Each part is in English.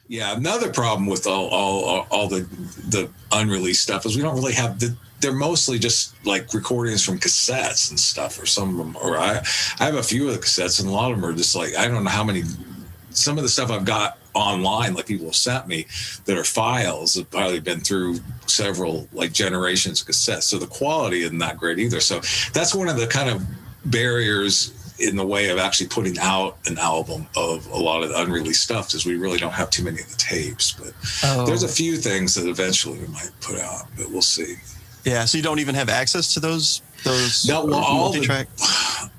Yeah, another problem with all the unreleased stuff is we don't really have they're mostly just like recordings from cassettes and stuff, or some of them, or I have a few of the cassettes, and a lot of them are just like, I don't know how many. Some of the stuff I've got online, like people have sent me, that are files, have probably been through several like generations of cassettes, so the quality isn't that great either. So that's one of the kind of barriers in the way of actually putting out an album of a lot of the unreleased stuff, is we really don't have too many of the tapes. But there's a few things that eventually we might put out, but we'll see. Yeah, so you don't even have access to those no, well, multi-track?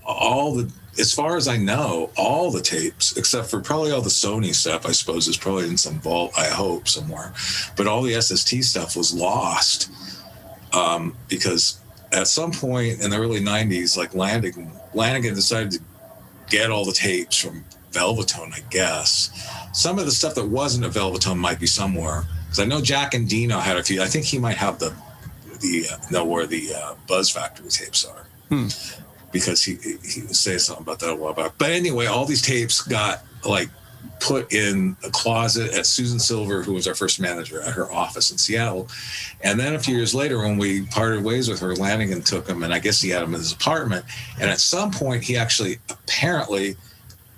All the, as far as I know, all the tapes, except for probably all the Sony stuff, I suppose, is probably in some vault, I hope, somewhere. But all the SST stuff was lost because at some point in the early 90s, like Lanigan decided to get all the tapes from Velvetone, I guess. Some of the stuff that wasn't at Velvetone might be somewhere, because I know Jack and Dino had a few. I think he might have know where the Buzz Factory tapes are, because he was saying something about that a while back. But anyway, all these tapes got like put in a closet at Susan Silver, who was our first manager, at her office in Seattle. And then a few years later, when we parted ways with her, Lanigan took them, and I guess he had them in his apartment. And at some point, he actually apparently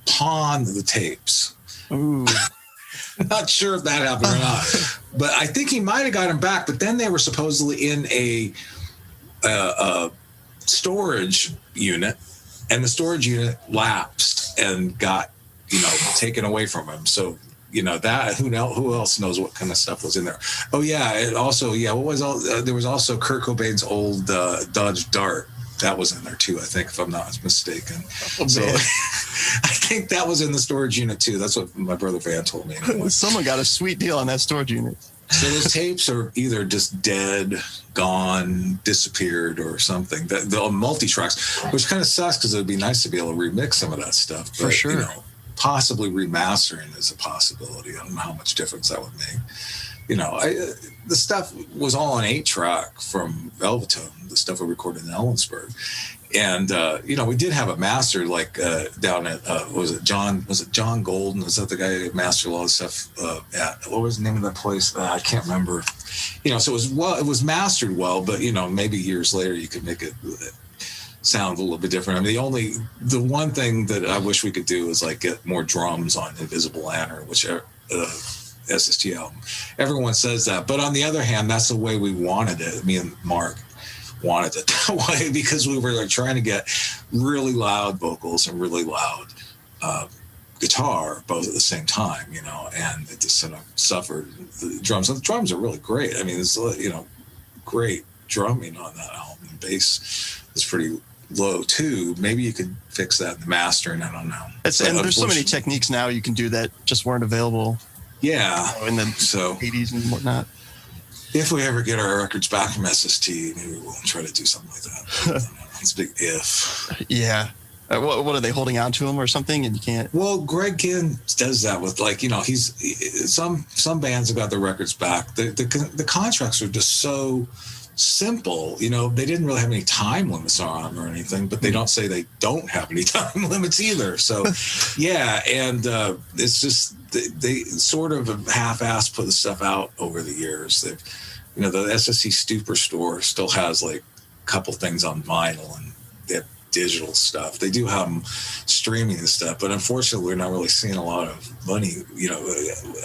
pawned the tapes. Ooh. Not sure if that happened or not, but I think he might have got them back. But then they were supposedly in a storage unit, and the storage unit lapsed and got taken away from him. So that who else knows what kind of stuff was in there. Oh yeah, it also what was there was also Kurt Cobain's old Dodge Dart. That was in there too, I think, if I'm not mistaken. Oh, so I think that was in the storage unit too. That's what my brother Van told me. Someone got a sweet deal on that storage unit. So those tapes are either just dead, gone, disappeared, or something. The multi-tracks, which kind of sucks, because it would be nice to be able to remix some of that stuff. But, for sure. Possibly remastering is a possibility. I don't know how much difference that would make. The stuff was all on 8-track from Velvetone, the stuff we recorded in Ellensburg. And, we did have a master, like down at, was it John Golden? Was that the guy who mastered a lot of stuff what was the name of that place? I can't remember. So it was mastered well, but, maybe years later you could make it sound a little bit different. I mean, the one thing that I wish we could do is like get more drums on Invisible Lantern, which SST album. Everyone says that, but on the other hand, that's the way we wanted it. Me and Mark wanted it that way, because we were like trying to get really loud vocals and really loud guitar both at the same time, and it just sort of suffered. The drums are really great. I mean, there's great drumming on that album. The bass is pretty low too. Maybe you could fix that in the mastering. I don't know. And there's so many techniques now you can do that just weren't available. Yeah. In the 80s and whatnot. If we ever get our records back from SST, maybe we'll try to do something like that. It's a big if. Yeah. What are they holding on to him or something, and you can't? Well, Greg Kinn does that with he's some bands have got their records back. The contracts are just so simple. They didn't really have any time limits on them or anything, but they don't say they don't have any time limits either. So yeah, and it's just they sort of half-ass put the stuff out over the years. They've the SSC Superstore still has like a couple things on vinyl, and they have digital stuff. They do have them streaming and stuff, but unfortunately we're not really seeing a lot of money.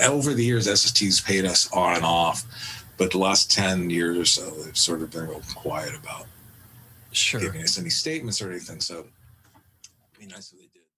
Over the years SST's paid us on and off, but the last 10 years or so, they've sort of been real quiet about giving us any statements or anything. So it'd be nice if they did.